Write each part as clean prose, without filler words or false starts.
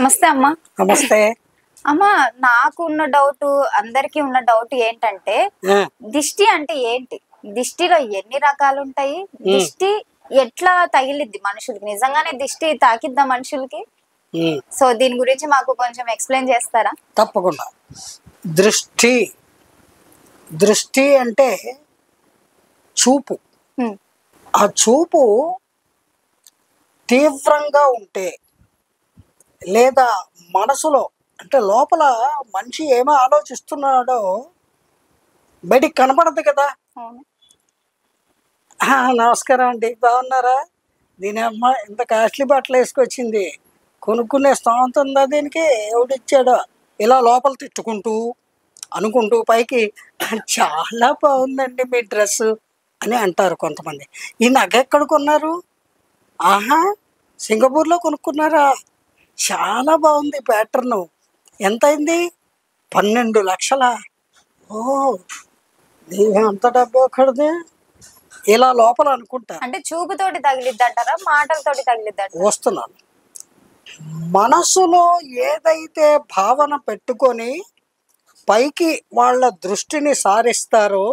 నమస్తే అమ్మా. నమస్తే. అమ్మా, నాకు ఉన్న డౌట్, అందరికి ఉన్న డౌట్ ఏంటంటే దిష్టి అంటే ఏంటి? దిష్టిలో ఎన్ని రకాలు ఉంటాయి? దిష్టి ఎట్లా తగిలిద్ది మనుషులకి? నిజంగానే దిష్టి తాకిద్దా మనుషులకి? సో దీని గురించి మాకు కొంచెం ఎక్స్ప్లెయిన్ చేస్తారా? తప్పకుండా. దృష్టి దృష్టి అంటే చూపు. ఆ చూపు తీవ్రంగా ఉంటే లేదా మనసులో అంటే లోపల మనిషి ఏమో ఆలోచిస్తున్నాడో బయటికి కనపడదు కదా. నమస్కారం అండి, బాగున్నారా? దీని అమ్మ ఇంత కాస్ట్లీ బట్టలు వేసుకొచ్చింది, కొనుక్కునే స్థానం ఉందా దీనికి, ఎవడిచ్చాడో, ఇలా లోపల తిట్టుకుంటూ అనుకుంటూ పైకి చాలా బాగుందండి మీ డ్రెస్సు అని అంటారు కొంతమంది. ఈ నగ ఎక్కడ కొన్నారు? ఆహా, సింగపూర్లో కొనుక్కున్నారా? చాలా బాగుంది ప్యాటర్ను. ఎంత అయింది? 12 లక్షలా? ఓ, అంత డబ్బు ఎక్కడిది? ఇలా లోపల అనుకుంటారు. అంటే చూపుతోటి తగిలిద్దంటారా, మాటలతోటి తగిలిద్దంటారా? వస్తున్నాను. మనసులో ఏదైతే భావన పెట్టుకొని పైకి వాళ్ళ దృష్టిని సారిస్తారో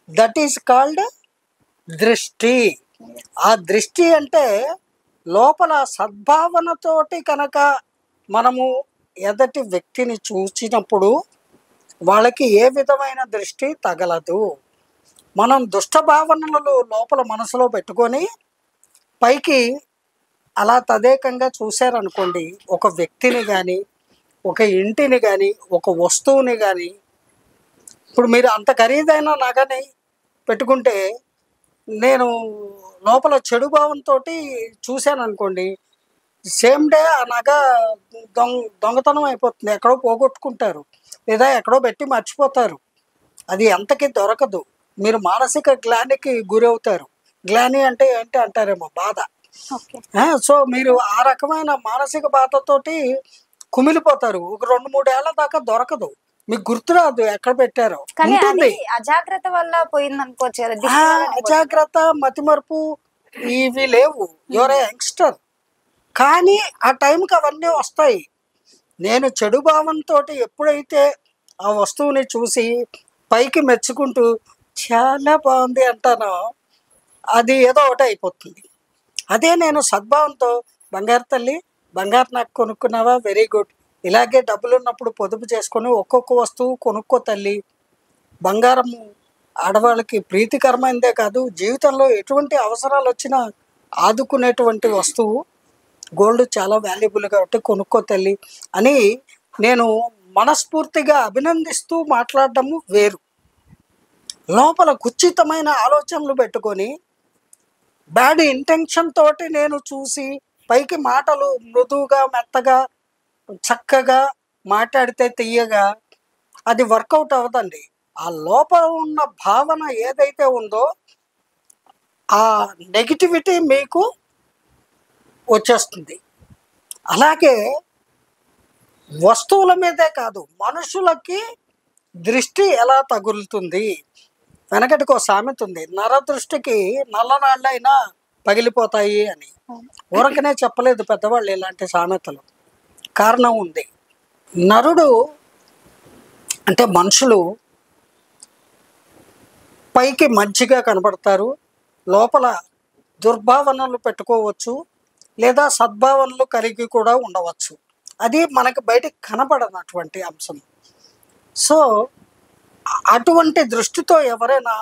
దట్ ఈస్ కాల్డ్ దృష్టి. ఆ దృష్టి అంటే లోపల సద్భావనతోటి కనుక మనము ఎదటి వ్యక్తిని చూసినప్పుడు వాళ్ళకి ఏ విధమైన దృష్టి తగలదు. మనం దుష్ట భావనలు లోపల మనసులో పెట్టుకొని పైకి అలా తదేకంగా చూశారనుకోండి, ఒక వ్యక్తిని కానీ, ఒక ఇంటిని కానీ, ఒక వస్తువుని కానీ. ఇప్పుడు మీరు అంత ఖరీదైన నగని పెట్టుకుంటే నేను లోపల చెడు భావంతో చూశాను అనుకోండి, సేమ్ డే ఆ నగ దొంగతనం అయిపోతుంది, ఎక్కడో పోగొట్టుకుంటారు లేదా ఎక్కడో పెట్టి మర్చిపోతారు. అది ఎంతకి దొరకదు. మీరు మానసిక గ్లానికి గురవుతారు. గ్లాని అంటే ఏంటి అంటారేమో, బాధ. సో మీరు ఆ రకమైన మానసిక బాధతోటి కుమిలిపోతారు. ఒక 2-3 ఏళ్ల దాకా దొరకదు, మీకు గుర్తురాదు ఎక్కడ పెట్టారో. ఉంటుంది అజాగ్రత్త వల్ల పోయింది అనుకోవచ్చు. అజాగ్రత్త, మతిమరుపు ఇవి లేవు. యువర్ యంగ్స్టర్, కానీ ఆ టైంకి అవన్నీ వస్తాయి. నేను చెడు భావంతో ఎప్పుడైతే ఆ వస్తువుని చూసి పైకి మెచ్చుకుంటూ చాలా బాగుంది అంటానో అది ఏదో ఒకటి అయిపోతుంది. అదే నేను సద్భావంతో బంగారు తల్లి, బంగారు నాకు కొనుక్కున్నావా, వెరీ గుడ్, ఇలాగే డబ్బులు ఉన్నప్పుడు పొదుపు చేసుకొని ఒక్కొక్క వస్తువు కొనుక్కో తల్లి. బంగారం ఆడవాళ్ళకి ప్రీతికరమైనదే కాదు, జీవితంలో ఎటువంటి అవసరాలు వచ్చినా ఆదుకునేటువంటి వస్తువు. గోల్డ్ చాలా వాల్యుబుల్ కాబట్టి కొనుక్కో తల్లి అని నేను మనస్ఫూర్తిగా అభినందిస్తూ మాట్లాడటము వేరు. లోపల కుచితమైన ఆలోచనలు పెట్టుకొని బ్యాడ్ ఇంటెన్షన్ తోటి నేను చూసి పైకి మాటలు మృదువుగా, మెత్తగా, చక్కగా మాట్లాడితే తీయగా అది వర్కౌట్ అవ్వదండి. ఆ లోపల ఉన్న భావన ఏదైతే ఉందో ఆ నెగిటివిటీ మీకు వచ్చేస్తుంది. అలాగే వస్తువుల మీదే కాదు, మనుషులకి దృష్టి ఎలా తగులుతుంది. వెనకటికి ఒక సామెత ఉంది, నరదృష్టికి నల్లరాళ్ళైనా పగిలిపోతాయి అని. ఊరకనే చెప్పలేదు పెద్దవాళ్ళు ఇలాంటి సామెతలు, కారణం ఉంది. నరుడు అంటే మనుషులు పైకి మంచిగా కనబడతారు, లోపల దుర్భావనలు పెట్టుకోవచ్చు లేదా సద్భావనలు కలిగి కూడా ఉండవచ్చు. అది మనకు బయటికి కనబడనటువంటి అంశం. సో అటువంటి దృష్టితో ఎవరైనా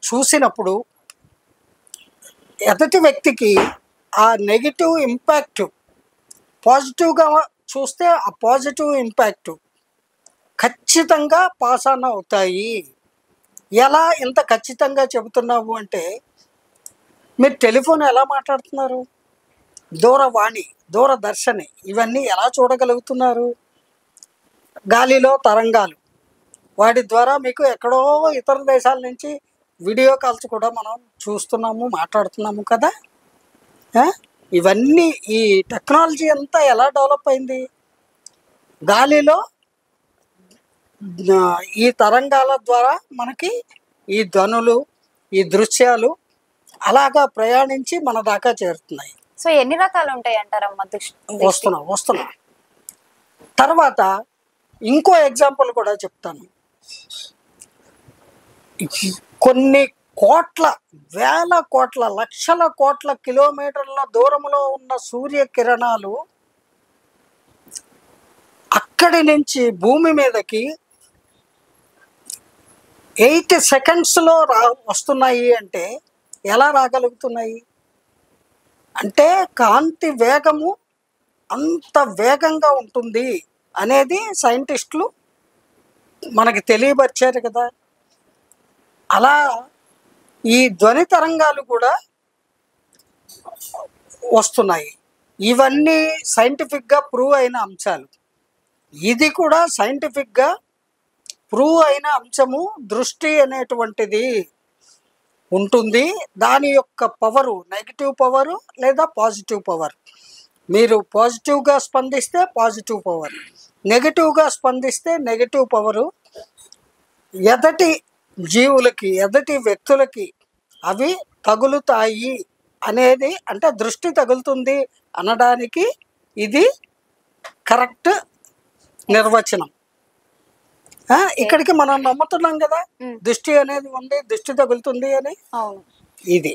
చూసినప్పుడు ఎదుటి వ్యక్తికి ఆ నెగిటివ్ ఇంపాక్ట్ పాజిటివ్గా చూస్తే ఆ పాజిటివ్ ఇంపాక్ట్ ఖచ్చితంగా పాస్ ఆన్ అవుతాయి. ఎలా ఇంత ఖచ్చితంగా చెబుతున్నావు అంటే, మీరు టెలిఫోన్ ఎలా మాట్లాడుతున్నారు, దూరవాణి, దూరదర్శని ఇవన్నీ ఎలా చూడగలుగుతున్నారు? గాలిలో తరంగాలు, వాటి ద్వారా మీకు ఎక్కడో ఇతర దేశాల నుంచి వీడియో కాల్స్ కూడా మనం చూస్తున్నాము, మాట్లాడుతున్నాము కదా. ఇవన్నీ ఈ టెక్నాలజీ అంతా ఎలా డెవలప్ అయింది? గాలిలో ఈ తరంగాల ద్వారా మనకి ఈ ధ్వనులు, ఈ దృశ్యాలు అలాగా ప్రయాణించి మన దాకా చేరుతున్నాయి. సో ఎన్ని రకాలు ఉంటాయి అంటారమ్మా వస్తున్నా తర్వాత ఇంకో ఎగ్జాంపుల్ కూడా చెప్తాను. కొన్ని కోట్ల, వేల కోట్ల, లక్షల కోట్ల కిలోమీటర్ల దూరంలో ఉన్న సూర్యకిరణాలు అక్కడి నుంచి భూమి మీదకి 8 సెకండ్స్లో వస్తున్నాయి అంటే ఎలా రాగలుగుతున్నాయి అంటే కాంతి వేగము అంత వేగంగా ఉంటుంది అనేది సైంటిస్టులు మనకి తెలియపరిచారు కదా. అలా ఈ ధ్వని తరంగాలు కూడా వస్తున్నాయి. ఇవన్నీ సైంటిఫిక్గా ప్రూవ్ అయిన అంశాలు. ఇది కూడా సైంటిఫిక్గా ప్రూవ్ అయిన అంశము. దృష్టి అనేటువంటిది ఉంటుంది. దాని యొక్క పవరు నెగిటివ్ పవరు లేదా పాజిటివ్ పవర్. మీరు పాజిటివ్గా స్పందిస్తే పాజిటివ్ పవర్, నెగిటివ్గా స్పందిస్తే నెగిటివ్ పవరు. ఎదటి జీవులకి, ఎదటి వ్యక్తులకి అవి తగులుతాయి అనేది, అంటే దృష్టి తగులుతుంది అనడానికి ఇది కరెక్ట్ నిర్వచనం. ఇక్కడికి మనం నమ్ముతున్నాం కదా దృష్టి అనేది ఉంది, దృష్టి తగులుతుంది అని. ఇది